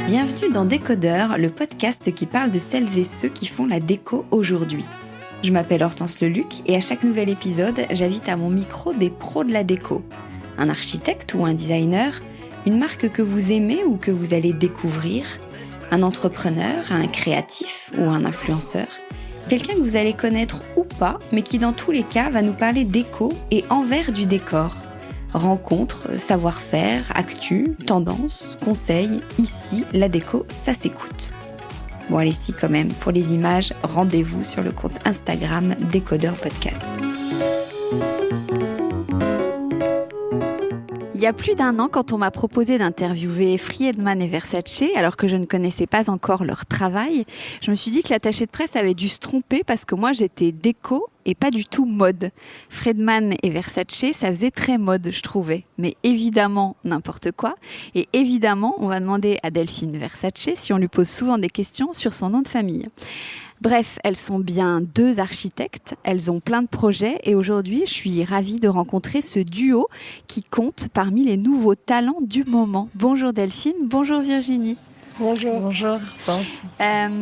Bienvenue dans Décodeur, le podcast qui parle de celles et ceux qui font la déco aujourd'hui. Je m'appelle Hortense Leluc et à chaque nouvel épisode, j'invite à mon micro des pros de la déco. Un architecte ou un designer, une marque que vous aimez ou que vous allez découvrir, un entrepreneur, un créatif ou un influenceur, quelqu'un que vous allez connaître ou pas, mais qui dans tous les cas va nous parler déco et envers du décor. Rencontres, savoir-faire, actu, tendances, conseils, ici, la déco, ça s'écoute. Bon allez si quand même, pour les images, rendez-vous sur le compte Instagram Décodeur Podcast. Il y a plus d'un an, quand on m'a proposé d'interviewer Friedman et Versace, alors que je ne connaissais pas encore leur travail, je me suis dit que l'attaché de presse avait dû se tromper parce que moi j'étais déco et pas du tout mode. Friedman et Versace, ça faisait très mode, je trouvais. Mais évidemment, n'importe quoi. Et évidemment, on va demander à Delphine Versace si on lui pose souvent des questions sur son nom de famille. Bref, elles sont bien deux architectes, elles ont plein de projets et aujourd'hui, je suis ravie de rencontrer ce duo qui compte parmi les nouveaux talents du moment. Bonjour Delphine, bonjour Virginie. Bonjour. Bonjour, Hortense.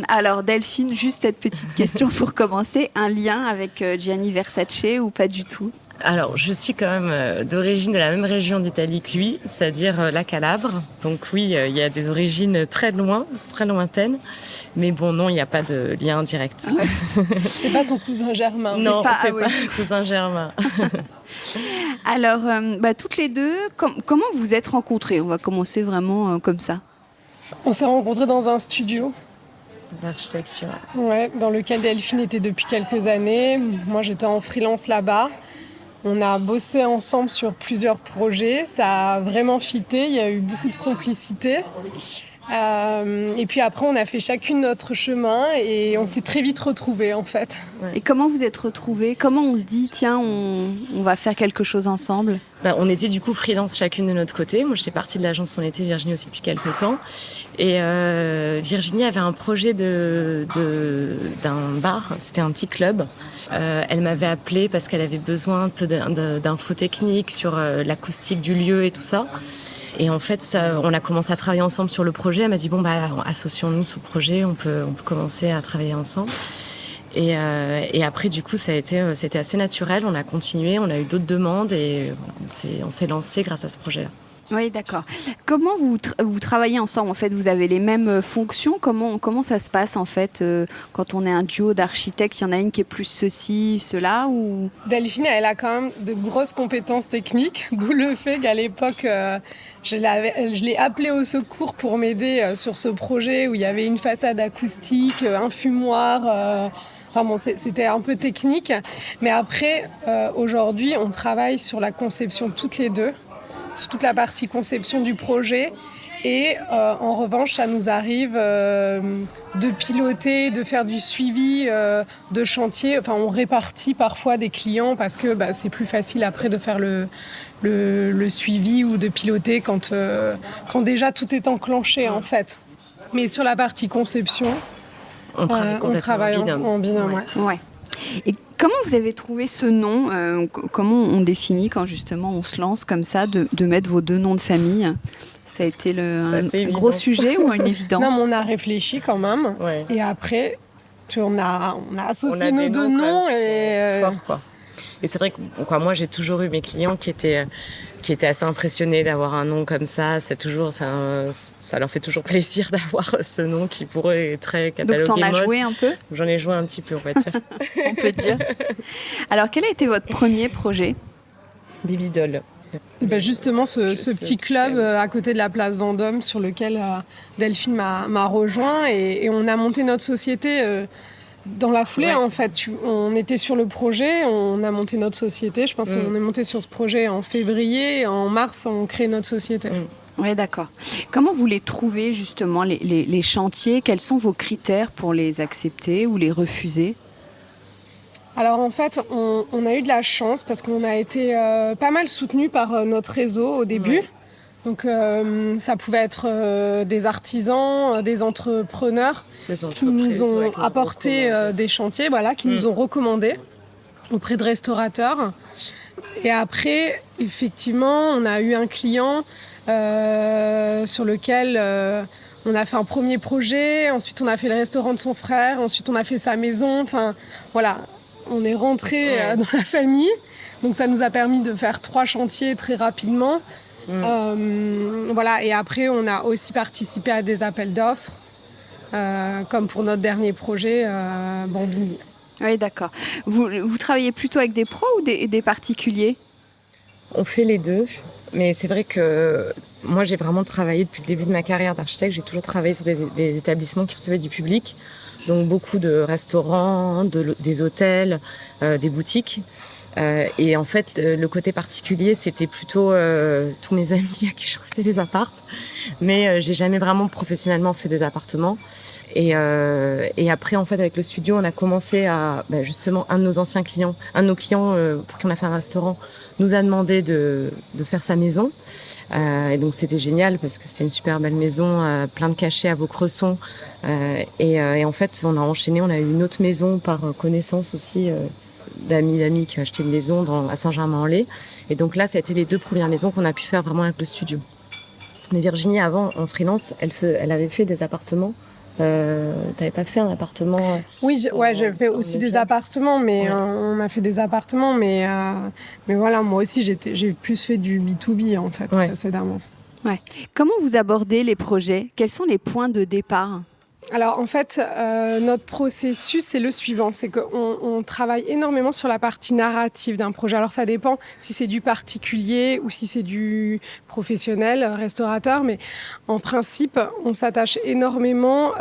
Alors Delphine, juste cette petite question pour commencer, un lien avec Gianni Versace ou pas du tout ? Alors, je suis quand même d'origine de la même région d'Italie que lui, c'est-à-dire la Calabre. Donc oui, il y a des origines très lointaines. Mais bon, non, il n'y a pas de lien direct. C'est pas ton cousin germain. Non, c'est pas mon cousin germain. Alors, toutes les deux, comment vous vous êtes rencontrées ? On va commencer vraiment comme ça. On s'est rencontrés dans un studio. D'architecture. Ouais, dans lequel Delphine était depuis quelques années. Moi, j'étais en freelance là-bas. On a bossé ensemble sur plusieurs projets. Ça a vraiment fité. Il y a eu beaucoup de complicité. Et puis après, on a fait chacune notre chemin et on s'est très vite retrouvés, en fait. Et comment vous êtes retrouvés ? Comment on se dit, tiens, on va faire quelque chose ensemble ? On était du coup freelance chacune de notre côté. Moi, j'étais partie de l'agence où on était, Virginie aussi depuis quelques temps. Et Virginie avait un projet d'un bar, c'était un petit club. Elle m'avait appelée parce qu'elle avait besoin un peu d'infos techniques sur l'acoustique du lieu et tout ça. Et en fait, on a commencé à travailler ensemble sur le projet. Elle m'a dit, associons-nous ce projet, on peut commencer à travailler ensemble. Et après, du coup, c'était assez naturel. On a continué, on a eu d'autres demandes et on s'est lancé grâce à ce projet-là. Oui, d'accord. Comment vous travaillez ensemble ? En fait, vous avez les mêmes fonctions ? Comment ça se passe en fait quand on est un duo d'architectes ? Il y en a une qui est plus ceci, cela ou... Delphine, elle a quand même de grosses compétences techniques, d'où le fait qu'à l'époque, je l'ai appelée au secours pour m'aider sur ce projet où il y avait une façade acoustique, un fumoir... c'était un peu technique. Mais après, aujourd'hui, on travaille sur la conception toutes les deux, sur toute la partie conception du projet. Et en revanche, ça nous arrive de piloter, de faire du suivi de chantier. Enfin, on répartit parfois des clients parce que c'est plus facile après de faire le suivi ou de piloter quand déjà tout est enclenché en fait. Mais sur la partie conception, on travaille en binôme. Ouais. Et comment vous avez trouvé ce nom ? Comment on définit quand justement on se lance comme ça de mettre vos deux noms de famille ? Ça a été un gros sujet ou une évidence ? Non, mais on a réfléchi quand même. Ouais. Et après, on a associé nos deux noms. Et fort, quoi. Et c'est vrai que moi, j'ai toujours eu mes clients qui étaient assez impressionnés d'avoir un nom comme ça. Ça leur fait toujours plaisir d'avoir ce nom qui pour eux est très catalogué. Donc, t'en as joué un peu ? J'en ai joué un petit peu, on va dire. On peut dire. Alors, quel a été votre premier projet ? Bibidol. Justement, ce petit club à côté de la place Vendôme sur lequel Delphine m'a rejoint et on a monté notre société dans la foulée. Ouais. En fait. On était sur le projet, on a monté notre société. Je pense qu'on est monté sur ce projet en février et en mars, on crée notre société. Oui, d'accord. Comment vous les trouvez justement, les chantiers ? Quels sont vos critères pour les accepter ou les refuser ? Alors en fait, on a eu de la chance parce qu'on a été pas mal soutenus par notre réseau au début. Donc ça pouvait être des artisans, des entrepreneurs qui nous ont apporté des chantiers, qui nous ont recommandés auprès de restaurateurs. Et après, effectivement, on a eu un client sur lequel on a fait un premier projet, ensuite on a fait le restaurant de son frère, ensuite on a fait sa maison. Enfin, voilà, on est rentré dans la famille. Donc ça nous a permis de faire 3 chantiers très rapidement. Et après, on a aussi participé à des appels d'offres, comme pour notre dernier projet, Bambini. Oui, d'accord. Vous travaillez plutôt avec des pros ou des particuliers ? On fait les deux, mais c'est vrai que moi, j'ai vraiment travaillé depuis le début de ma carrière d'architecte. J'ai toujours travaillé sur des établissements qui recevaient du public, donc beaucoup de restaurants, des hôtels, des boutiques. Et en fait, le côté particulier, c'était plutôt tous mes amis à qui je recevais les appartes. Mais j'ai jamais vraiment professionnellement fait des appartements. Et après, en fait, avec le studio, on a commencé à... justement, un de nos clients pour qui on a fait un restaurant, nous a demandé de faire sa maison. Et donc, c'était génial parce que c'était une super belle maison, plein de cachets à Vaucresson. Et en fait, on a enchaîné, on a eu une autre maison par connaissance aussi... d'amis qui ont acheté une maison à Saint-Germain-en-Laye. Et donc là, ça a été les 2 premières maisons qu'on a pu faire vraiment avec le studio. Mais Virginie, avant, en freelance, elle avait fait des appartements. T'avais pas fait un appartement Oui, j'ai fait aussi des appartements, mais on a fait des appartements, mais voilà, moi aussi, j'ai plus fait du B2B, en fait, précédemment. Ouais. Comment vous abordez les projets ? Quels sont les points de départ ? Alors en fait, notre processus c'est le suivant, c'est qu'on travaille énormément sur la partie narrative d'un projet. Alors ça dépend si c'est du particulier ou si c'est du professionnel, restaurateur, mais en principe, on s'attache énormément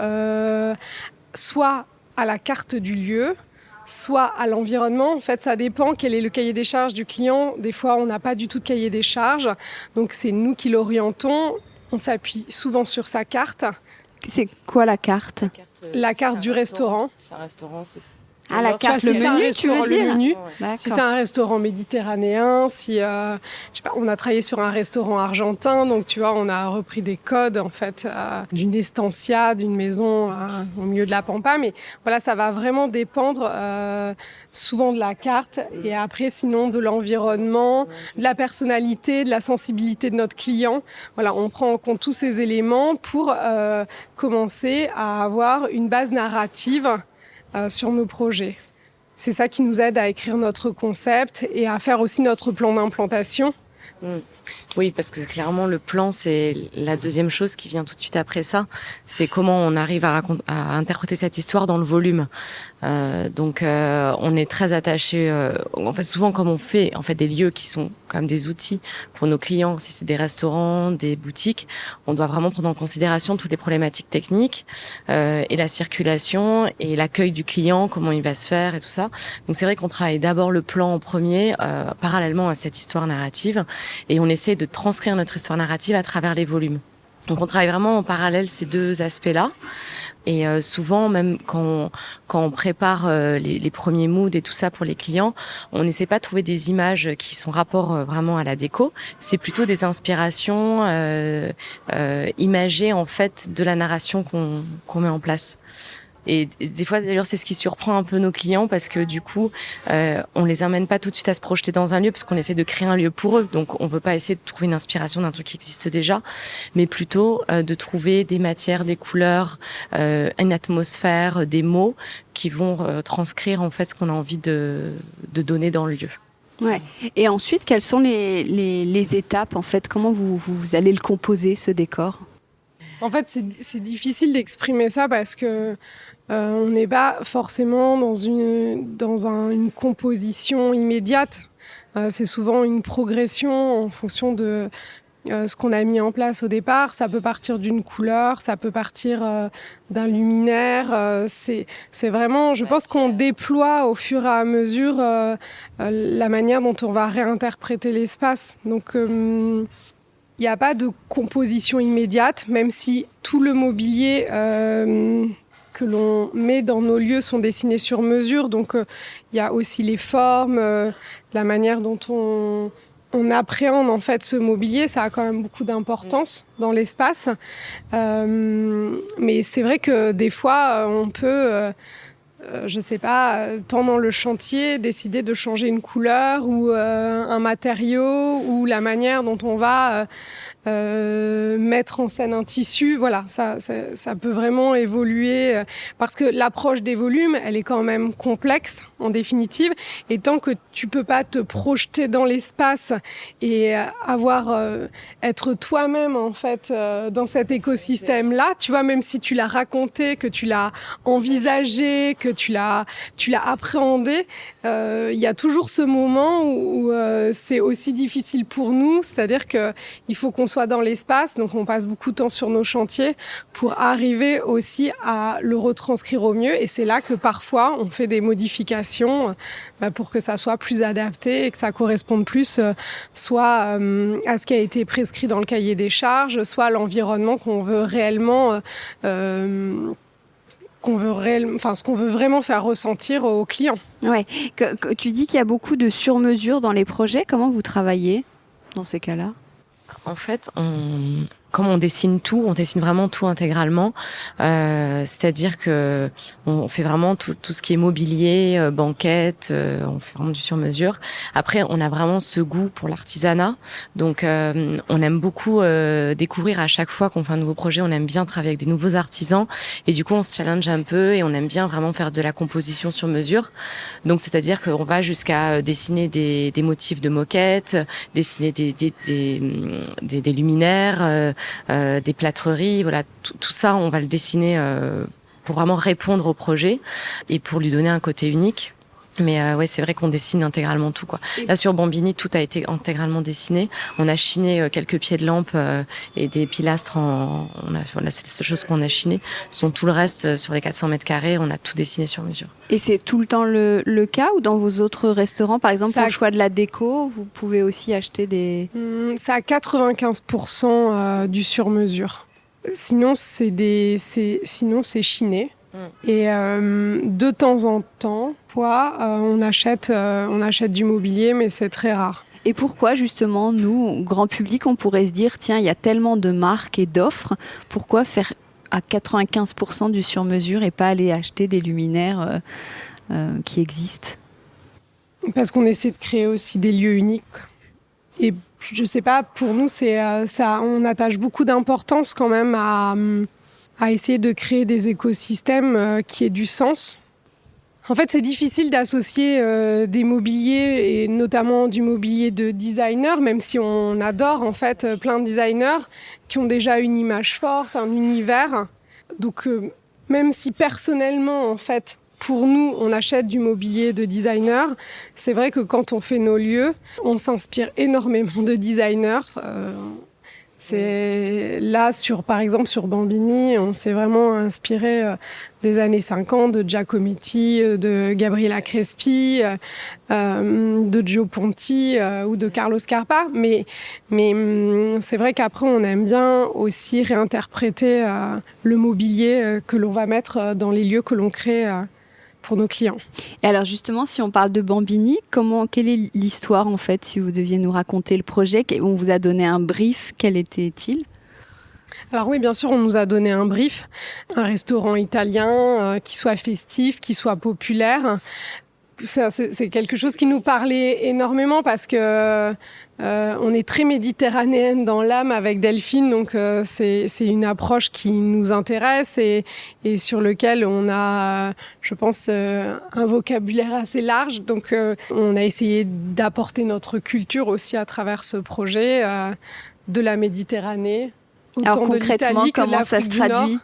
soit à la carte du lieu, soit à l'environnement. En fait, ça dépend quel est le cahier des charges du client. Des fois, on n'a pas du tout de cahier des charges, donc c'est nous qui l'orientons. On s'appuie souvent sur sa carte. C'est quoi la carte ? La carte du restaurant. C'est un restaurant, c'est... la carte, le menu, tu veux dire ? Le menu. D'accord. Si c'est un restaurant méditerranéen, si on a travaillé sur un restaurant argentin, donc tu vois, on a repris des codes en fait d'une estancia, d'une maison au milieu de la pampa, mais voilà, ça va vraiment dépendre souvent de la carte et après sinon de l'environnement, de la personnalité, de la sensibilité de notre client. Voilà, on prend en compte tous ces éléments pour commencer à avoir une base narrative sur nos projets. C'est ça qui nous aide à écrire notre concept et à faire aussi notre plan d'implantation. Oui, parce que clairement, le plan, c'est la deuxième chose qui vient tout de suite après ça. C'est comment on arrive à interpréter cette histoire dans le volume. Donc, on est très attaché. En fait, souvent, comme on fait des lieux qui sont comme des outils pour nos clients, si c'est des restaurants, des boutiques, on doit vraiment prendre en considération toutes les problématiques techniques et la circulation et l'accueil du client, comment il va se faire et tout ça. Donc, c'est vrai qu'on travaille d'abord le plan en premier, parallèlement à cette histoire narrative, et on essaie de transcrire notre histoire narrative à travers les volumes. Donc on travaille vraiment en parallèle ces 2 aspects-là. Et souvent, même quand on prépare les premiers moods et tout ça pour les clients, on n'essaie pas de trouver des images qui sont rapport vraiment à la déco. C'est plutôt des inspirations imagées en fait de la narration qu'on met en place. Et des fois, d'ailleurs, c'est ce qui surprend un peu nos clients parce que du coup, on les amène pas tout de suite à se projeter dans un lieu parce qu'on essaie de créer un lieu pour eux. Donc, on veut pas essayer de trouver une inspiration d'un truc qui existe déjà, mais plutôt de trouver des matières, des couleurs, une atmosphère, des mots qui vont transcrire en fait ce qu'on a envie de donner dans le lieu. Ouais. Et ensuite, quelles sont les étapes en fait ? Comment vous allez le composer, ce décor ? En fait, c'est difficile d'exprimer ça parce que on n'est pas forcément dans une composition immédiate. C'est souvent une progression en fonction de ce qu'on a mis en place au départ. Ça peut partir d'une couleur, ça peut partir d'un luminaire. C'est vraiment, je pense qu'on déploie au fur et à mesure la manière dont on va réinterpréter l'espace. Donc il n'y a pas de composition immédiate, même si tout le mobilier que l'on met dans nos lieux sont dessinés sur mesure. Donc, il y a aussi les formes, la manière dont on on appréhende en fait ce mobilier, ça a quand même beaucoup d'importance dans l'espace. Mais c'est vrai que des fois, on peut, je sais pas, pendant le chantier, décider de changer une couleur ou un matériau ou la manière dont on va mettre en scène un tissu. Voilà, ça peut vraiment évoluer parce que l'approche des volumes, elle est quand même complexe en définitive. Et tant que tu peux pas te projeter dans l'espace et être toi-même en fait dans cet écosystème-là, tu vois, même si tu l'as raconté, que tu l'as envisagé, que tu l'as appréhendé, il y a toujours ce moment où c'est aussi difficile pour nous, c'est-à-dire que il faut qu'on soit dans l'espace, donc on passe beaucoup de temps sur nos chantiers pour arriver aussi à le retranscrire au mieux. Et c'est là que parfois on fait des modifications pour que ça soit plus adapté et que ça corresponde plus soit à ce qui a été prescrit dans le cahier des charges, soit à l'environnement qu'on veut réellement ce qu'on veut vraiment faire ressentir aux clients. Ouais. Tu dis qu'il y a beaucoup de sur-mesure dans les projets. Comment vous travaillez dans ces cas-là ? En fait, comme on dessine tout, on dessine vraiment tout intégralement. C'est-à-dire que on fait vraiment tout ce qui est mobilier, banquette, on fait vraiment du sur-mesure. Après, on a vraiment ce goût pour l'artisanat. Donc, on aime beaucoup découvrir à chaque fois qu'on fait un nouveau projet. On aime bien travailler avec des nouveaux artisans. Et du coup, on se challenge un peu et on aime bien vraiment faire de la composition sur mesure. Donc, c'est-à-dire qu'on va jusqu'à dessiner des motifs de moquette, dessiner des luminaires, des plâtreries, voilà, tout ça, on va le dessiner pour vraiment répondre au projet et pour lui donner un côté unique. Mais ouais, c'est vrai qu'on dessine intégralement tout, quoi. Là, sur Bambini, tout a été intégralement dessiné. On a chiné quelques pieds de lampe et des pilastres voilà, c'est ces choses qu'on a chinées. Tout le reste, sur les 400 mètres carrés, on a tout dessiné sur mesure. Et c'est tout le temps le cas ou dans vos autres restaurants, par exemple, pour le choix de la déco, vous pouvez aussi acheter des... C'est à 95% du sur-mesure. Sinon, c'est chiné. Et de temps en temps, on achète du mobilier, mais c'est très rare. Et pourquoi justement, nous, grand public, on pourrait se dire, tiens, il y a tellement de marques et d'offres, pourquoi faire à 95% du sur-mesure et pas aller acheter des luminaires qui existent ? Parce qu'on essaie de créer aussi des lieux uniques. Et je sais pas, pour nous, on attache beaucoup d'importance quand même à essayer de créer des écosystèmes qui aient du sens. En fait, c'est difficile d'associer des mobiliers, et notamment du mobilier de designers, même si on adore en fait plein de designers qui ont déjà une image forte, un univers. Donc, même si personnellement, en fait, pour nous, on achète du mobilier de designers, c'est vrai que quand on fait nos lieux, on s'inspire énormément de designers. C'est là, par exemple, sur Bambini, on s'est vraiment inspiré des années 50, de Giacometti, de Gabriela Crespi, de Gio Ponti ou de Carlo Scarpa. Mais c'est vrai qu'après, on aime bien aussi réinterpréter le mobilier que l'on va mettre dans les lieux que l'on crée pour nos clients. Et alors justement, si on parle de Bambini, quelle est l'histoire en fait, si vous deviez nous raconter le projet? On vous a donné un brief, quel était-il? Alors oui, bien sûr, on nous a donné un brief, un restaurant italien qui soit festif, qui soit populaire. C'est quelque chose qui nous parlait énormément parce que on est très méditerranéenne dans l'âme avec Delphine, donc c'est une approche qui nous intéresse et sur lequel on a, je pense, un vocabulaire assez large. Donc on a essayé d'apporter notre culture aussi à travers ce projet de la Méditerranée. Alors concrètement, comment ça se traduit?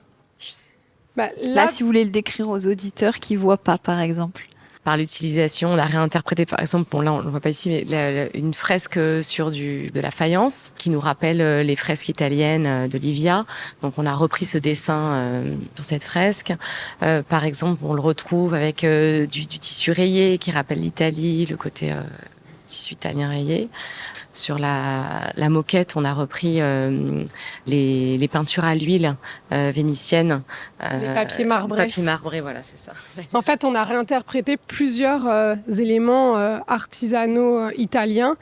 Là, si vous voulez le décrire aux auditeurs qui ne voient pas, par exemple. Par l'utilisation, on a réinterprété, par exemple, bon là on le voit pas ici, mais une fresque sur de la faïence qui nous rappelle les fresques italiennes de Livia. Donc on a repris ce dessin pour cette fresque. Par exemple, on le retrouve avec du tissu rayé qui rappelle l'Italie, le côté tissu italien rayé. Sur la moquette, on a repris les peintures à l'huile vénitiennes. Les papiers marbrés. Papier marbré, voilà, c'est ça. En fait, on a réinterprété plusieurs éléments artisanaux italiens,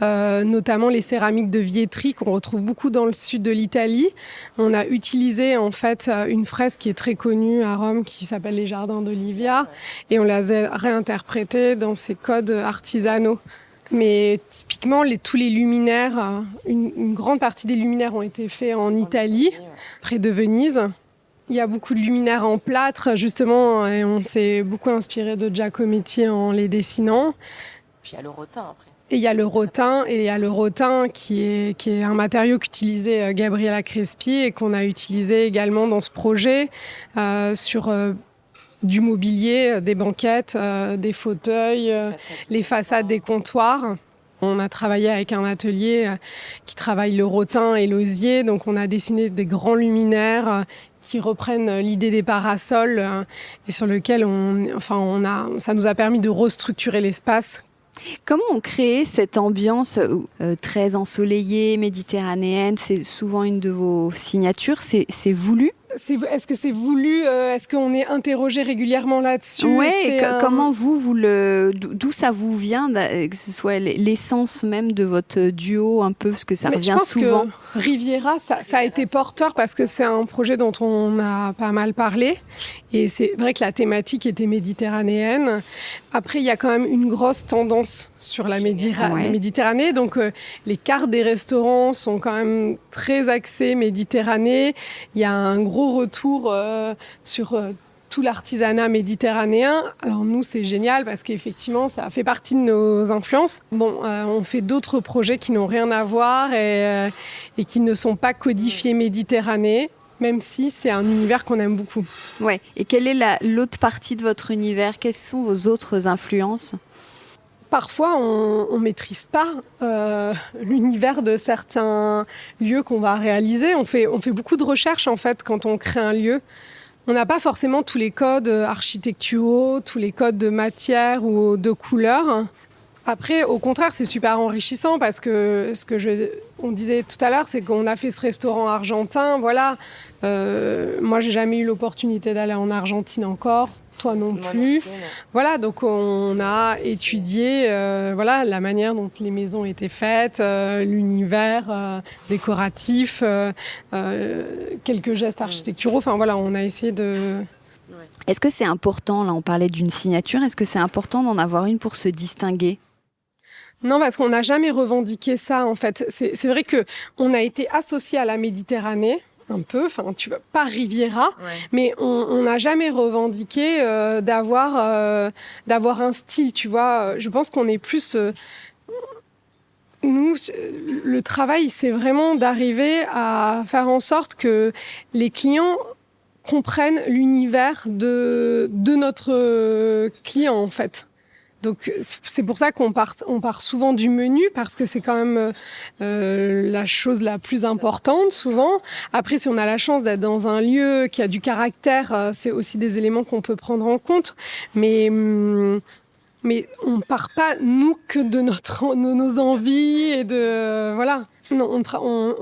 notamment les céramiques de Vietri qu'on retrouve beaucoup dans le sud de l'Italie. On a utilisé en fait une fresque qui est très connue à Rome qui s'appelle les Jardins d'Olivia et on les a réinterprétées dans ces codes artisanaux. Mais typiquement, tous les luminaires, une grande partie des luminaires ont été faits en Italie, près de Venise. Il y a beaucoup de luminaires en plâtre, justement, et on s'est beaucoup inspiré de Giacometti en les dessinant. Puis il y a le rotin après. Et il y a le rotin qui est un matériau qu'utilisait Gabriela Crespi et qu'on a utilisé également dans ce projet sur du mobilier, des banquettes, des fauteuils, les façades des comptoirs. On a travaillé avec un atelier qui travaille le rotin et l'osier, donc on a dessiné des grands luminaires qui reprennent l'idée des parasols et sur lequel ça nous a permis de restructurer l'espace. Comment on crée cette ambiance très ensoleillée, méditerranéenne? C'est souvent une de vos signatures. C'est voulu? Est-ce que c'est voulu? Est-ce qu'on est interrogé régulièrement là-dessus? Oui, comment d'où ça vous vient, que ce soit l'essence même de votre duo un peu, parce que ça revient souvent. Je pense que Riviera, ça a été porteur parce que c'est un projet dont on a pas mal parlé. Et c'est vrai que la thématique était méditerranéenne. Après, il y a quand même une grosse tendance sur la Méditerranée. Donc, les cartes des restaurants sont quand même très axées Méditerranée. Il y a un gros retour sur tout l'artisanat méditerranéen. Alors nous, c'est génial parce qu'effectivement, ça fait partie de nos influences. Bon, on fait d'autres projets qui n'ont rien à voir et qui ne sont pas codifiés Méditerranée, même si c'est un univers qu'on aime beaucoup. Ouais. Et quelle est l'autre partie de votre univers? Quelles sont vos autres influences? Parfois, on maîtrise pas l'univers de certains lieux qu'on va réaliser. On fait beaucoup de recherches en fait quand on crée un lieu. On n'a pas forcément tous les codes architecturaux, tous les codes de matière ou de couleur. Après, au contraire, c'est super enrichissant parce que on disait tout à l'heure, c'est qu'on a fait ce restaurant argentin. Voilà, moi, j'ai jamais eu l'opportunité d'aller en Argentine encore. Toi non plus. Voilà, donc on a étudié la manière dont les maisons étaient faites, l'univers décoratif, quelques gestes architecturaux. Enfin voilà, on a essayé de... Est-ce que c'est important, là on parlait d'une signature, est-ce que c'est important d'en avoir une pour se distinguer? Non, parce qu'on n'a jamais revendiqué ça en fait. C'est vrai qu'on a été associé à la Méditerranée, un peu, enfin tu vois, pas Riviera, mais on n'a jamais revendiqué d'avoir un style, tu vois. Je pense qu'on est plus... nous, le travail, c'est vraiment d'arriver à faire en sorte que les clients comprennent l'univers de notre client, en fait. Donc c'est pour ça qu'on part souvent du menu parce que c'est quand même la chose la plus importante souvent. Après, si on a la chance d'être dans un lieu qui a du caractère, c'est aussi des éléments qu'on peut prendre en compte. Mais on part pas nous que de nos envies et de voilà. Non,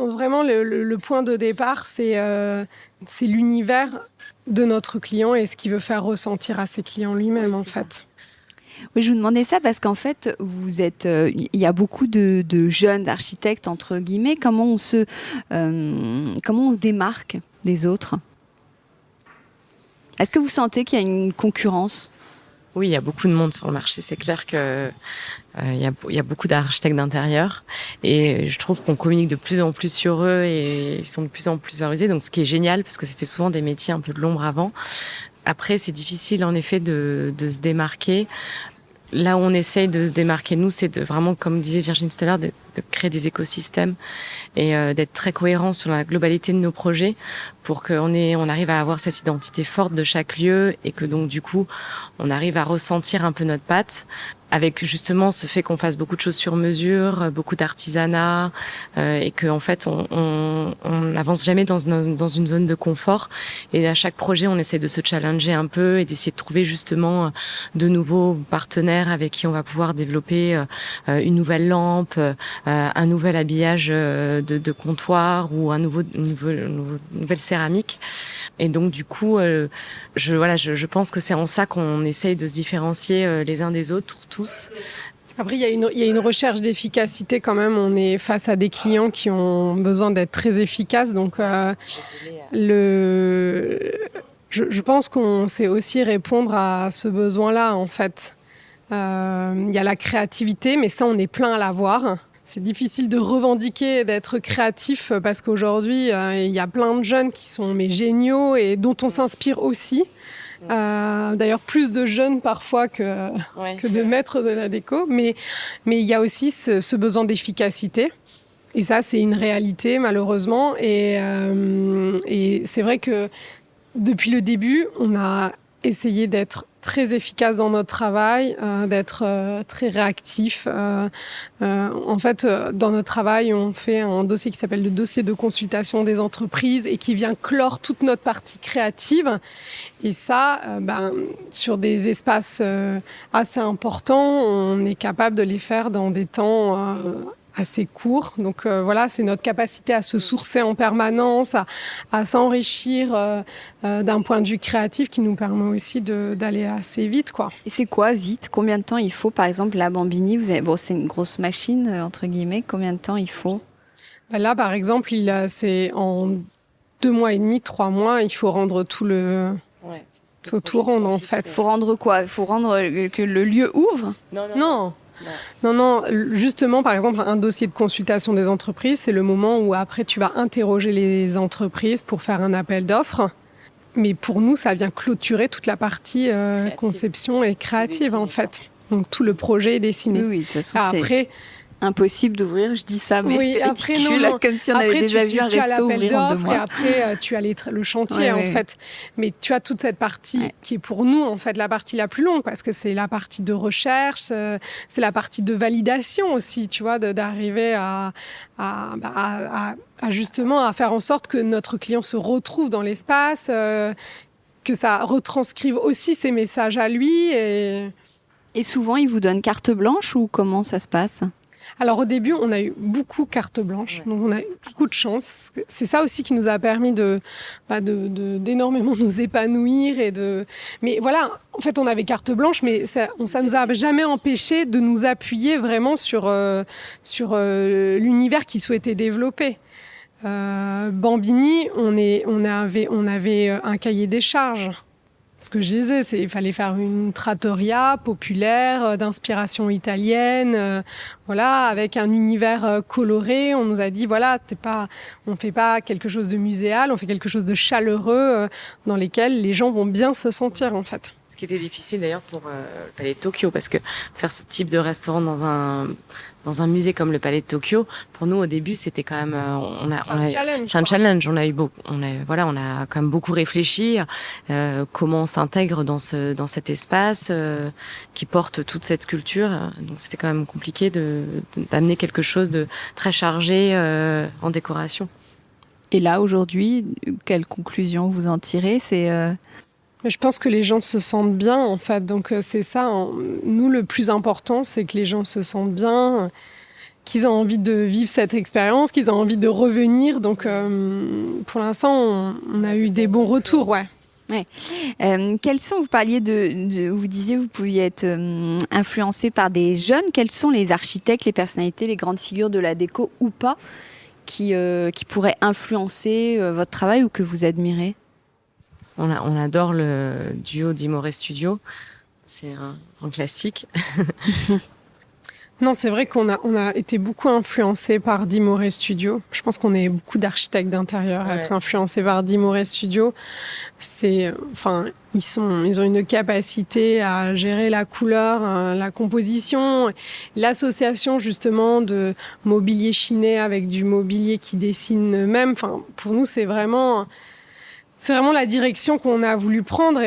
vraiment le point de départ c'est l'univers de notre client et ce qu'il veut faire ressentir à ses clients lui-même en fait. Oui, je vous demandais ça parce qu'en fait, il y a beaucoup de jeunes architectes entre guillemets. Comment on se démarque des autres? Est-ce que vous sentez qu'il y a une concurrence? Oui, il y a beaucoup de monde sur le marché. C'est clair que il y a beaucoup d'architectes d'intérieur et je trouve qu'on communique de plus en plus sur eux et ils sont de plus en plus valorisés. Donc, ce qui est génial parce que c'était souvent des métiers un peu de l'ombre avant. Après, c'est difficile en effet de se démarquer. Là où on essaye de se démarquer, nous, c'est de vraiment, comme disait Virginie tout à l'heure, de créer des écosystèmes et d'être très cohérent sur la globalité de nos projets pour on arrive à avoir cette identité forte de chaque lieu et que donc, du coup, on arrive à ressentir un peu notre patte avec justement ce fait qu'on fasse beaucoup de choses sur mesure, beaucoup d'artisanat et que en fait on n'avance jamais dans une zone de confort et à chaque projet on essaie de se challenger un peu et d'essayer de trouver justement de nouveaux partenaires avec qui on va pouvoir développer une nouvelle lampe, un nouvel habillage de comptoir ou une nouvelle céramique. Et donc du coup, je pense que c'est en ça qu'on essaye de se différencier les uns des autres, tous. Après, il y a une recherche d'efficacité quand même. On est face à des clients qui ont besoin d'être très efficaces. Donc, je pense qu'on sait aussi répondre à ce besoin-là, en fait. Il y a la créativité, mais ça, on est plein à l'avoir. C'est difficile de revendiquer d'être créatif parce qu'aujourd'hui, il y a plein de jeunes qui sont géniaux et dont on s'inspire aussi. D'ailleurs, plus de jeunes parfois que de maîtres de la déco. Mais il y a aussi ce besoin d'efficacité. Et ça, c'est une réalité, malheureusement. Et c'est vrai que depuis le début, on a essayé d'être très efficace dans notre travail, d'être très réactif. En fait, dans notre travail, on fait un dossier qui s'appelle le dossier de consultation des entreprises et qui vient clore toute notre partie créative. Et ça, sur des espaces assez importants, on est capable de les faire dans des temps assez court. Donc voilà, c'est notre capacité à se sourcer en permanence, à s'enrichir d'un point de vue créatif qui nous permet aussi d'aller assez vite, quoi. Et c'est quoi vite? Combien de temps il faut? Par exemple, la Bambini, c'est une grosse machine, entre guillemets. Combien de temps il faut? Là, par exemple, c'est en 2 mois et demi, 3 mois, il faut rendre tout le... Ouais. Il faut tout rendre, en fait. Il faut rendre quoi? Il faut rendre que le lieu ouvre? Non. Non, justement, par exemple, un dossier de consultation des entreprises, c'est le moment où après tu vas interroger les entreprises pour faire un appel d'offres. Mais pour nous, ça vient clôturer toute la partie conception et créative, en fait. Donc tout le projet est dessiné. Oui, de toute façon, après, impossible d'ouvrir, je dis ça, mais oui, c'est après, ridicule, comme si on avait déjà vu un resto ouvrir en 2 mois. Et après, tu as le chantier, en fait. Mais tu as toute cette partie qui est pour nous, en fait, la partie la plus longue, parce que c'est la partie de recherche, c'est la partie de validation aussi, tu vois, d'arriver à justement à faire en sorte que notre client se retrouve dans l'espace, que ça retranscrive aussi ses messages à lui. Et souvent, il vous donne carte blanche ou comment ça se passe? Alors au début, on a eu beaucoup carte blanche, donc on a eu beaucoup de chance. C'est ça aussi qui nous a permis d'énormément nous épanouir Mais voilà, en fait, on avait carte blanche, mais ça nous a jamais empêché de nous appuyer vraiment sur l'univers qu'ils souhaitaient développer. Bambini, on avait un cahier des charges. Ce que je disais, il fallait faire une trattoria populaire d'inspiration italienne, voilà, avec un univers coloré. On nous a dit voilà, on fait pas quelque chose de muséal, on fait quelque chose de chaleureux dans lequel les gens vont bien se sentir, en fait. Ce qui était difficile d'ailleurs pour le Palais de Tokyo, parce que faire ce type de restaurant dans un musée comme le Palais de Tokyo, pour nous au début c'était quand même c'est un challenge. On a quand même beaucoup réfléchi comment on s'intègre dans cet espace qui porte toute cette culture. Donc c'était quand même compliqué d'amener quelque chose de très chargé en décoration. Et là aujourd'hui, quelle conclusion vous en tirez? Je pense que les gens se sentent bien, en fait. Donc, c'est ça. Nous, le plus important, c'est que les gens se sentent bien, qu'ils ont envie de vivre cette expérience, qu'ils ont envie de revenir. Donc, pour l'instant, on a eu des bons retours, ouais. Quels sont, vous parliez vous disiez vous pouviez être influencé par des jeunes. Quels sont les architectes, les personnalités, les grandes figures de la déco ou pas qui pourraient influencer votre travail ou que vous admirez? On adore le duo Dimore Studio. C'est un classique. Non, c'est vrai qu'on a été beaucoup influencés par Dimore Studio. Je pense qu'on est beaucoup d'architectes d'intérieur à être influencés par Dimore Studio. Ils ont une capacité à gérer la couleur, la composition, l'association justement de mobilier chiné avec du mobilier qui dessine eux-mêmes. Enfin, pour nous, c'est vraiment la direction qu'on a voulu prendre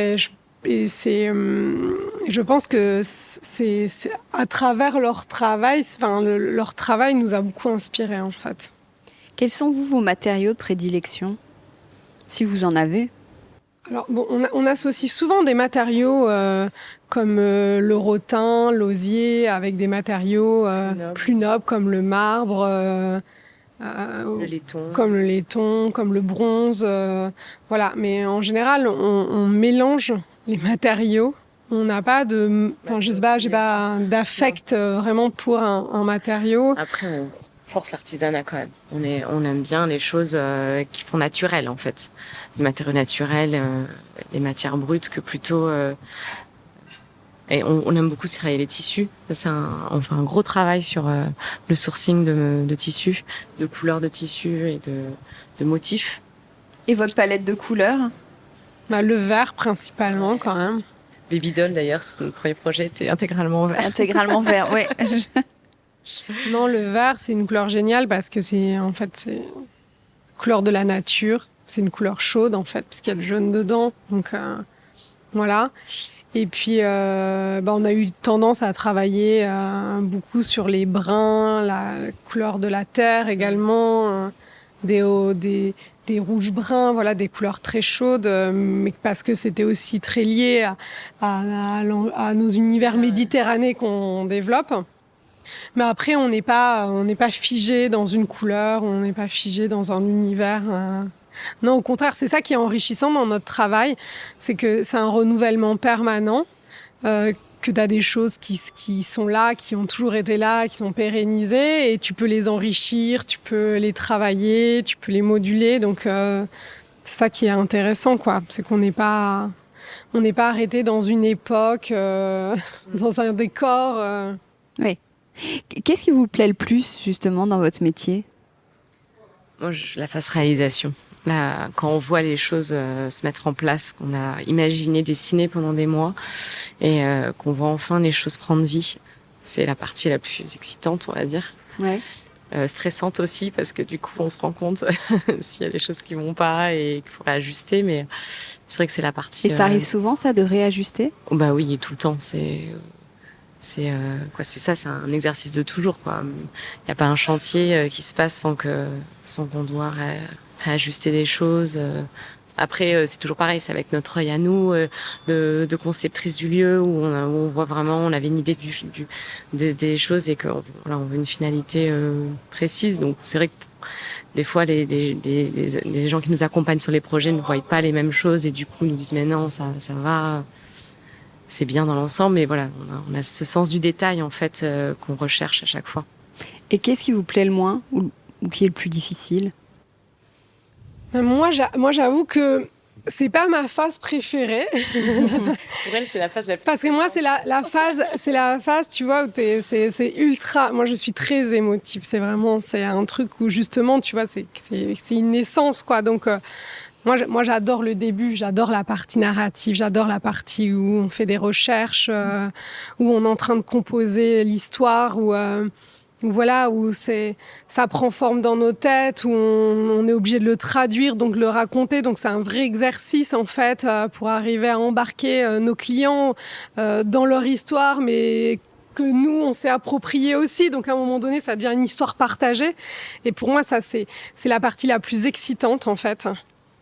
je pense que c'est à travers leur travail, leur travail nous a beaucoup inspirés, en fait. Quels sont vos matériaux de prédilection, si vous en avez? Alors, bon, on associe souvent des matériaux comme le rotin, l'osier, avec des matériaux plus nobles comme le marbre, Le laiton. comme le laiton, comme le bronze. Voilà. Mais en général, on mélange les matériaux. On n'a pas de... Enfin, je sais pas, j'ai pas d'affect vraiment pour un matériau. Après, on force l'artisanat quand même. On aime bien les choses qui font naturel en fait. Les matériaux naturels, les matières brutes que plutôt... Et on aime beaucoup travailler les tissus. On fait un gros travail sur le sourcing de tissus, de couleurs de tissus et de motifs. Et votre palette de couleurs? Le vert principalement quand même. Baby Doll d'ailleurs, notre premier projet était intégralement vert. Intégralement vert, oui. Non, le vert, c'est une couleur géniale parce que c'est couleur de la nature. C'est une couleur chaude, en fait, parce qu'il y a le jaune dedans. Donc, voilà. Et puis, on a eu tendance à travailler beaucoup sur les bruns, la couleur de la terre également, des rouges bruns, voilà, des couleurs très chaudes, mais parce que c'était aussi très lié à nos univers méditerranéens qu'on développe. Mais après, on n'est pas figé dans une couleur, on n'est pas figé dans un univers. Non, au contraire, c'est ça qui est enrichissant dans notre travail, c'est que c'est un renouvellement permanent, que tu as des choses qui sont là, qui ont toujours été là, qui sont pérennisées, et tu peux les enrichir, tu peux les travailler, tu peux les moduler. Donc, c'est ça qui est intéressant, quoi. C'est qu'on n'est pas arrêté dans une époque, dans un décor. Oui. Qu'est-ce qui vous plaît le plus, justement, dans votre métier? Moi, la phase réalisation. Là, quand on voit les choses se mettre en place, qu'on a imaginé, dessiné pendant des mois, et qu'on voit enfin les choses prendre vie, c'est la partie la plus excitante, on va dire. Ouais. Stressante aussi, parce que du coup, on se rend compte s'il y a des choses qui vont pas et qu'il faut réajuster, mais c'est vrai que c'est la partie... Et ça arrive souvent, ça, de réajuster? Bah oui, tout le temps. C'est ça, c'est un exercice de toujours, quoi. Il n'y a pas un chantier qui se passe sans qu'on doit réajuster des choses. Après, c'est toujours pareil, c'est avec notre œil à nous, de conceptrice du lieu, où on voit vraiment, on avait une idée des choses et qu'on on veut une finalité précise. Donc c'est vrai que des fois, les gens qui nous accompagnent sur les projets ne voient pas les mêmes choses et du coup nous disent mais non, ça va. C'est bien dans l'ensemble, mais voilà, on a ce sens du détail en fait qu'on recherche à chaque fois. Et qu'est-ce qui vous plaît le moins ou qui est le plus difficile? Moi, j'avoue que c'est pas ma phase préférée. Pour elle, c'est la phase la plus... Parce que moi, c'est la phase, tu vois, où c'est ultra... Moi, je suis très émotive. C'est un truc où, justement, tu vois, c'est une naissance, quoi. Donc, moi, j'adore le début, j'adore la partie narrative, j'adore la partie où on fait des recherches, où on est en train de composer l'histoire, où ça prend forme dans nos têtes, où on est obligé de le traduire, donc le raconter. Donc c'est un vrai exercice en fait pour arriver à embarquer nos clients dans leur histoire, mais que nous on s'est approprié aussi. Donc à un moment donné, ça devient une histoire partagée. Et pour moi, ça c'est la partie la plus excitante en fait.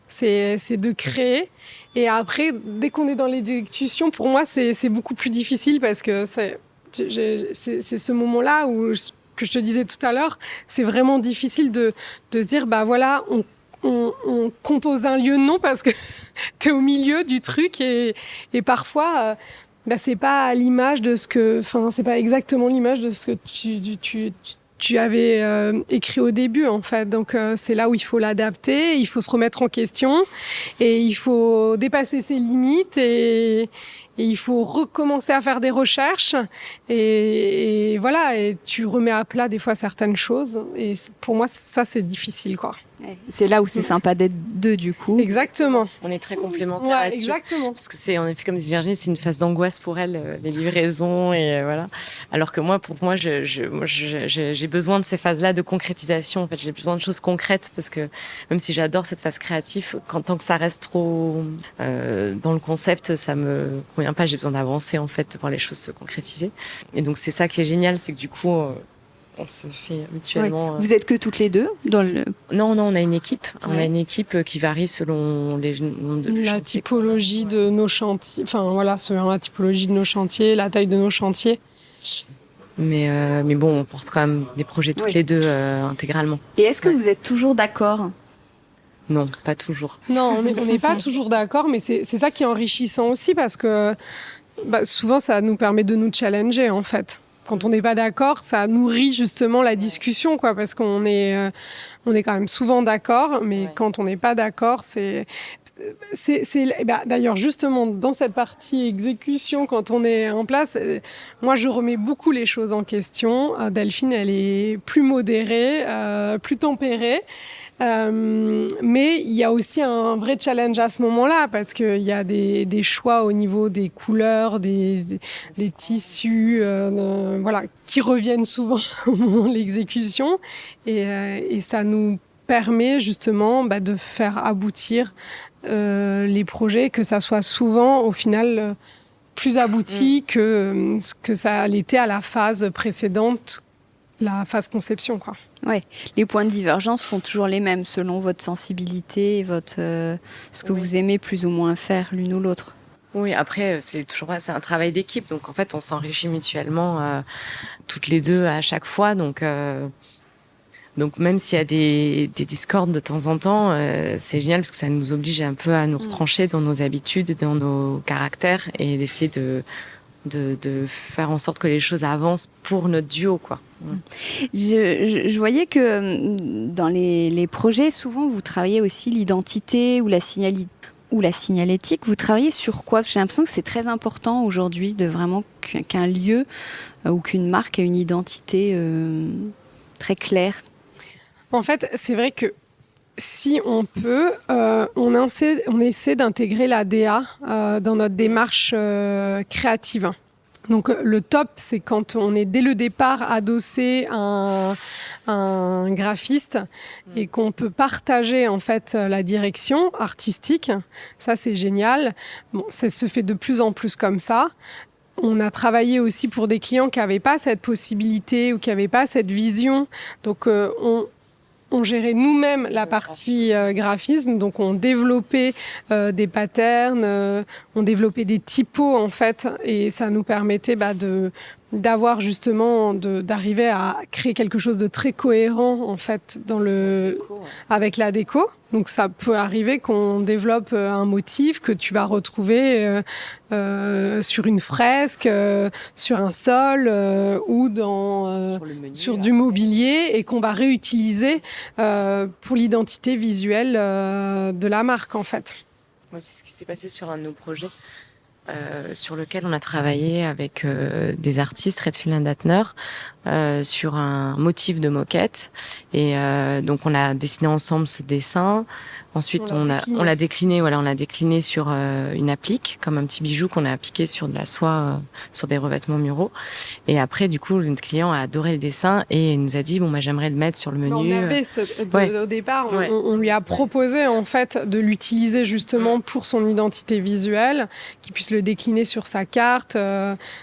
C'est de créer. Et après, dès qu'on est dans l'exécution, pour moi c'est beaucoup plus difficile parce que c'est ce moment-là où que je te disais tout à l'heure, c'est vraiment difficile de se dire, bah voilà, on compose un lieu, non, parce que t'es au milieu du truc et parfois, c'est pas à l'image de ce que, enfin, c'est pas exactement l'image de ce que tu avais écrit au début, en fait. Donc, c'est là où il faut l'adapter, il faut se remettre en question et il faut dépasser ses limites et il faut recommencer à faire des recherches et voilà, et tu remets à plat des fois certaines choses et pour moi ça c'est difficile, quoi. Ouais. C'est là où c'est sympa d'être deux du coup. Exactement. On est très complémentaires Ouais, là-dessus. exactement. Parce que c'est en effet comme dit Virginie, c'est une phase d'angoisse pour elle, les livraisons et voilà. Alors que moi, pour moi, j'ai besoin de ces phases-là de concrétisation. En fait, j'ai besoin de choses concrètes parce que même si j'adore cette phase créative, tant que ça reste trop dans le concept, ça me convient pas. J'ai besoin d'avancer en fait, de voir les choses se concrétiser. Et donc c'est ça qui est génial, c'est que du coup On se fait mutuellement. Vous êtes que toutes les deux dans le... Non, on a une équipe. Ouais. On a une équipe qui varie selon les nombres de La chantiers. typologie de nos chantiers, selon la typologie de nos chantiers, la taille de nos chantiers. Mais bon, on porte quand même des projets toutes les deux intégralement. Et est-ce que vous êtes toujours d'accord ? Non, pas toujours. Non, on n'est pas toujours d'accord, mais c'est ça qui est enrichissant aussi parce que souvent ça nous permet de nous challenger en fait. Quand on n'est pas d'accord, ça nourrit justement la discussion, quoi, parce qu'on est quand même souvent d'accord, mais quand on n'est pas d'accord, d'ailleurs, justement, dans cette partie exécution, quand on est en place, moi, je remets beaucoup les choses en question. Delphine, elle est plus modérée, plus tempérée. Mais il y a aussi un vrai challenge à ce moment-là parce qu'il y a des choix au niveau des couleurs, des tissus, qui reviennent souvent au moment de l'exécution. Et ça nous permet justement de faire aboutir les projets, que ça soit souvent au final plus abouti que ce que ça l'était à la phase précédente, la phase conception, quoi. Ouais, les points de divergence sont toujours les mêmes selon votre sensibilité, ce que vous aimez plus ou moins faire l'une ou l'autre. Oui, après c'est un travail d'équipe, donc en fait on s'enrichit mutuellement toutes les deux à chaque fois, donc même s'il y a des discordes de temps en temps, c'est génial parce que ça nous oblige un peu à nous retrancher dans nos habitudes, dans nos caractères et d'essayer de faire en sorte que les choses avancent pour notre duo, quoi. Je voyais que dans les projets, souvent vous travaillez aussi l'identité ou la signalétique. Vous travaillez sur quoi ? J'ai l'impression que c'est très important aujourd'hui de vraiment qu'un lieu ou qu'une marque ait une identité très claire. En fait, c'est vrai que si on peut, on essaie d'intégrer la DA dans notre démarche créative. Donc le top, c'est quand on est dès le départ adossé à un graphiste et qu'on peut partager en fait la direction artistique. Ça, c'est génial. Bon, ça se fait de plus en plus comme ça. On a travaillé aussi pour des clients qui n'avaient pas cette possibilité ou qui n'avaient pas cette vision. Donc on gérait nous-mêmes la partie graphisme, donc on développait des patterns, on développait des typos en fait, et ça nous permettait d'avoir justement d'arriver à créer quelque chose de très cohérent en fait avec la déco. Donc ça peut arriver qu'on développe un motif que tu vas retrouver sur une fresque, sur un sol ou sur du mobilier et qu'on va réutiliser pour l'identité visuelle de la marque en fait. Ouais, c'est ce qui s'est passé sur un de nos projets. Sur lequel on a travaillé avec des artistes, Redfield and Atner, sur un motif de moquette. Et donc on a dessiné ensemble ce dessin. Ensuite on l'a décliné sur une applique, comme un petit bijou qu'on a appliqué sur de la soie, sur des revêtements muraux. Et après du coup notre client a adoré le dessin et il nous a dit j'aimerais le mettre sur le menu. On avait au départ, on lui a proposé en fait de l'utiliser justement pour son identité visuelle, qu'il puisse le décliner sur sa carte,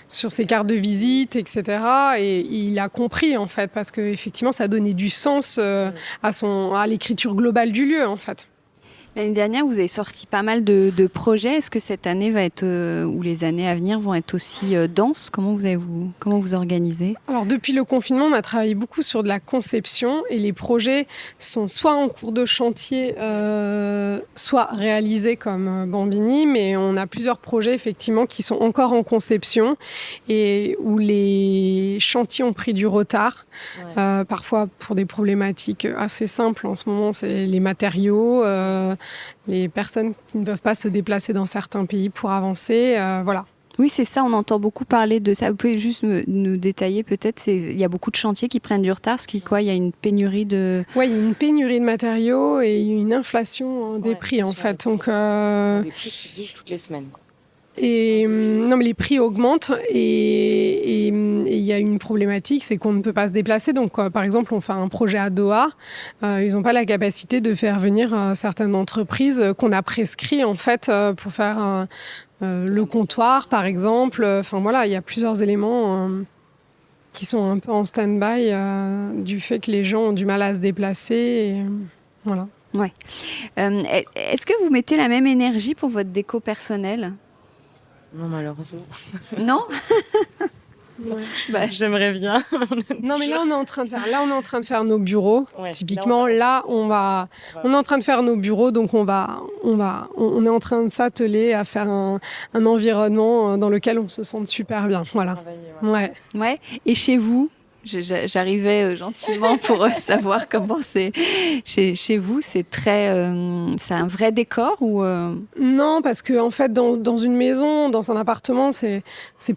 sur ses cartes de visite, etc. Et il a compris en fait parce que effectivement ça donnait du sens à l'écriture globale du lieu en fait. L'année dernière, vous avez sorti pas mal de projets. Est-ce que cette année va être, ou les années à venir vont être aussi denses ? Comment vous organisez ? Alors, depuis le confinement, on a travaillé beaucoup sur de la conception et les projets sont soit en cours de chantier, soit réalisés comme Bambini, mais on a plusieurs projets effectivement qui sont encore en conception et où les chantiers ont pris du retard, parfois pour des problématiques assez simples. En ce moment, c'est les matériaux, les personnes qui ne peuvent pas se déplacer dans certains pays pour avancer, voilà. Oui, c'est ça, on entend beaucoup parler de ça. Vous pouvez juste nous détailler peut-être, il y a beaucoup de chantiers qui prennent du retard, parce qu'il y a une pénurie de... Oui, il y a une pénurie de matériaux et une inflation des prix en fait. Donc, des prix qui bougent toutes les semaines. Et non, mais les prix augmentent et il y a une problématique, c'est qu'on ne peut pas se déplacer. Donc, par exemple, on fait un projet à Doha, ils n'ont pas la capacité de faire venir certaines entreprises qu'on a prescrit en fait pour faire le comptoir, par exemple. Enfin voilà, il y a plusieurs éléments qui sont un peu en stand-by du fait que les gens ont du mal à se déplacer. Et, voilà. Ouais. Est-ce que vous mettez la même énergie pour votre déco personnelle ? Non, malheureusement. Non ? Bah, j'aimerais bien. Non, mais là, on est en train de faire nos bureaux. Ouais, typiquement, là, on est en train de faire nos bureaux, donc on est en train de s'atteler à faire un environnement dans lequel on se sente super bien. Voilà. Ouais. Et chez vous ? J'arrivais gentiment pour savoir comment c'est. Chez vous, c'est c'est un vrai décor ou Non, parce que en fait, dans une maison, dans un appartement, c'est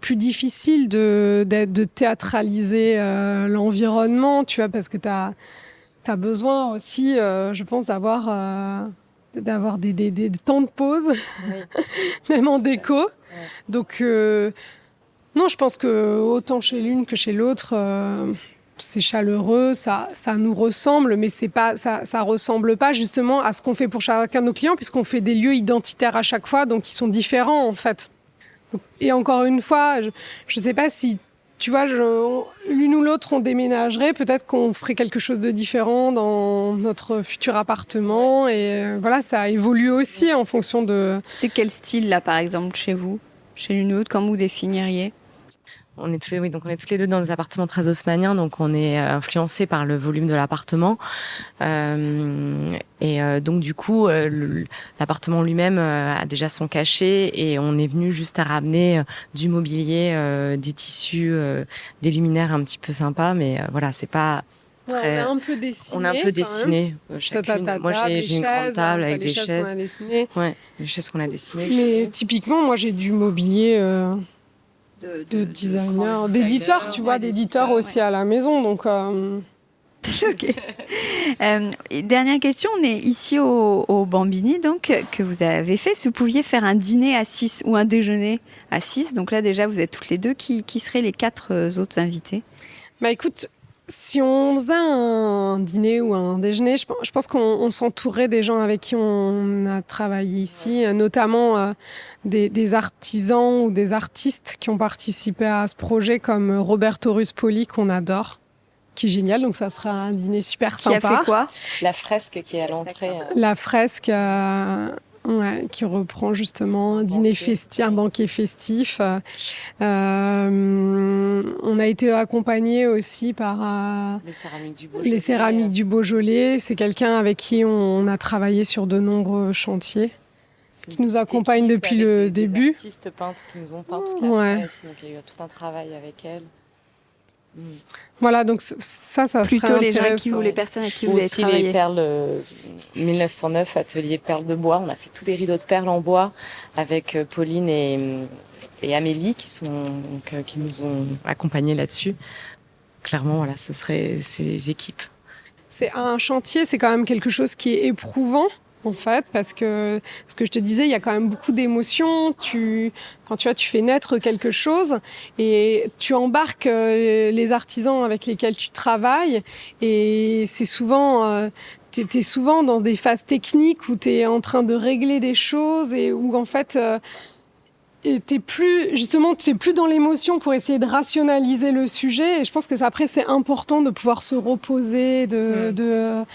plus difficile de théâtraliser l'environnement, tu vois, parce que t'as besoin aussi, je pense, d'avoir des temps de pause, même en déco. Ouais. Donc non, je pense que autant chez l'une que chez l'autre, c'est chaleureux, ça nous ressemble, mais ça ressemble pas justement à ce qu'on fait pour chacun de nos clients, puisqu'on fait des lieux identitaires à chaque fois, donc ils sont différents en fait. Et encore une fois, je sais pas si, tu vois, l'une ou l'autre on déménagerait, peut-être qu'on ferait quelque chose de différent dans notre futur appartement, et voilà, ça évolue aussi en fonction de... C'est quel style là, par exemple, chez vous ? Chez l'une ou l'autre, comment vous définiriez ? On est toutes les deux dans des appartements très haussmanniens, donc on est influencé par le volume de l'appartement. Donc du coup, l'appartement lui-même a déjà son cachet et on est venu juste à ramener du mobilier, des tissus, des luminaires un petit peu sympas, mais voilà, c'est pas très... on a un peu dessiné. Chacune. Moi, j'ai une grande table avec des chaises. Ouais, les chaises qu'on a dessinées. Mais typiquement, moi, j'ai du mobilier... de designers, d'éditeurs, tu vois, d'éditeurs aussi à la maison. Donc, Ok. Dernière question, on est ici au Bambini, donc, que vous avez fait. Si vous pouviez faire un dîner à 6 ou un déjeuner à 6, donc là déjà vous êtes toutes les deux, qui seraient les 4 autres invités ? Bah écoute, si on faisait un dîner ou un déjeuner, je pense qu'on s'entourerait des gens avec qui on a travaillé ici, notamment des artisans ou des artistes qui ont participé à ce projet, comme Roberto Ruspoli, qu'on adore, qui est génial. Donc ça sera un dîner super sympa. Qui a fait quoi ? La fresque qui est à l'entrée. La fresque... qui reprend justement un banquet festif. On a été accompagné aussi par les céramiques du Beaujolais. C'est quelqu'un avec qui on a travaillé sur de nombreux chantiers, qui nous accompagne depuis le début. Des artistes peintres qui nous ont peint toute la fresque, donc il y a eu tout un travail avec elles. Voilà, donc ça plutôt les gens les personnes avec qui vous avez travaillé. Les perles 1909, atelier perles de bois. On a fait tous les rideaux de perles en bois avec Pauline et Amélie qui nous ont accompagnés là-dessus. Clairement, voilà, ce serait ces équipes. C'est un chantier, c'est quand même quelque chose qui est éprouvant. En fait, parce que ce que je te disais, il y a quand même beaucoup d'émotions. Tu fais naître quelque chose et tu embarques les artisans avec lesquels tu travailles. Et c'est souvent, t'es souvent dans des phases techniques où t'es en train de régler des choses et où en fait, t'es plus dans l'émotion pour essayer de rationaliser le sujet. Et je pense que après, c'est important de pouvoir se reposer, d'être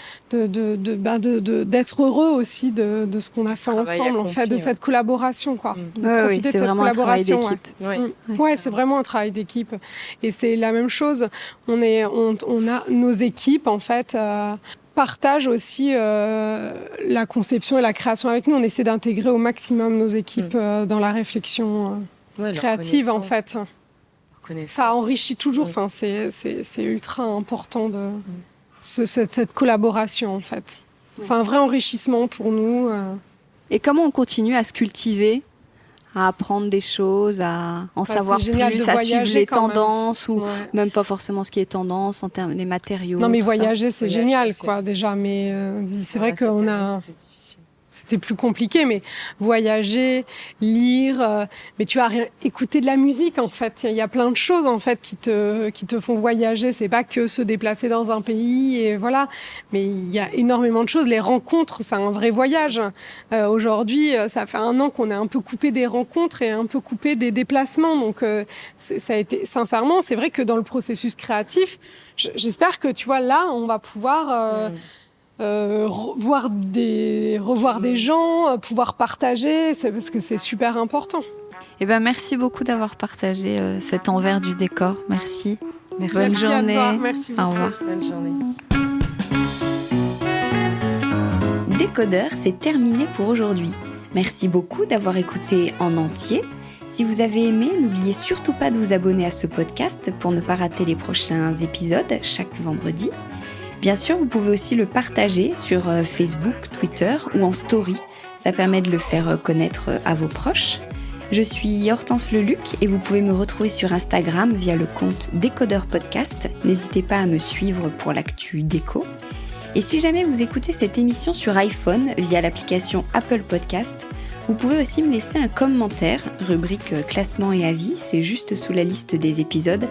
heureux aussi de ce qu'on a fait ensemble, en fait, de cette collaboration, quoi. Oui, c'est vraiment un travail d'équipe. Ouais, c'est vraiment un travail d'équipe. Et c'est la même chose. On a nos équipes, en fait, partagent aussi la conception et la création avec nous. On essaie d'intégrer au maximum nos équipes dans la réflexion créative, en fait. Ça enrichit toujours. Enfin, c'est ultra important cette collaboration, en fait. C'est un vrai enrichissement pour nous. Et comment on continue à se cultiver, à apprendre des choses, à en savoir plus, à suivre les tendances ou même pas forcément ce qui est tendance en termes des matériaux. Non, mais voyager, c'est génial, quoi, déjà. Mais c'est vrai qu'on a... c'était plus compliqué, mais voyager, lire, mais tu vas écouter de la musique en fait. Il y a plein de choses en fait qui te font voyager. C'est pas que se déplacer dans un pays et voilà, mais il y a énormément de choses. Les rencontres, c'est un vrai voyage. Aujourd'hui, ça fait 1 an qu'on est un peu coupé des rencontres et un peu coupé des déplacements. Donc ça a été, sincèrement, c'est vrai que dans le processus créatif, j'espère que tu vois là, on va pouvoir revoir des gens, pouvoir partager, parce que c'est super important. Eh ben, merci beaucoup d'avoir partagé cet envers du décor. Merci. Bonne Merci journée. à toi. Merci beaucoup. Au revoir. Bonne journée. Décodeur, c'est terminé pour aujourd'hui. Merci beaucoup d'avoir écouté en entier. Si vous avez aimé, n'oubliez surtout pas de vous abonner à ce podcast pour ne pas rater les prochains épisodes chaque vendredi. Bien sûr, vous pouvez aussi le partager sur Facebook, Twitter ou en story. Ça permet de le faire connaître à vos proches. Je suis Hortense Leluc et vous pouvez me retrouver sur Instagram via le compte Décodeur Podcast. N'hésitez pas à me suivre pour l'actu déco. Et si jamais vous écoutez cette émission sur iPhone via l'application Apple Podcast, vous pouvez aussi me laisser un commentaire, rubrique classement et avis, c'est juste sous la liste des épisodes.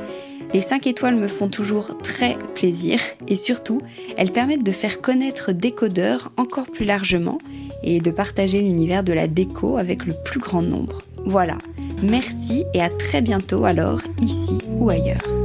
Les 5 étoiles me font toujours très plaisir et surtout, elles permettent de faire connaître Décodeur encore plus largement et de partager l'univers de la déco avec le plus grand nombre. Voilà, merci et à très bientôt alors, ici ou ailleurs.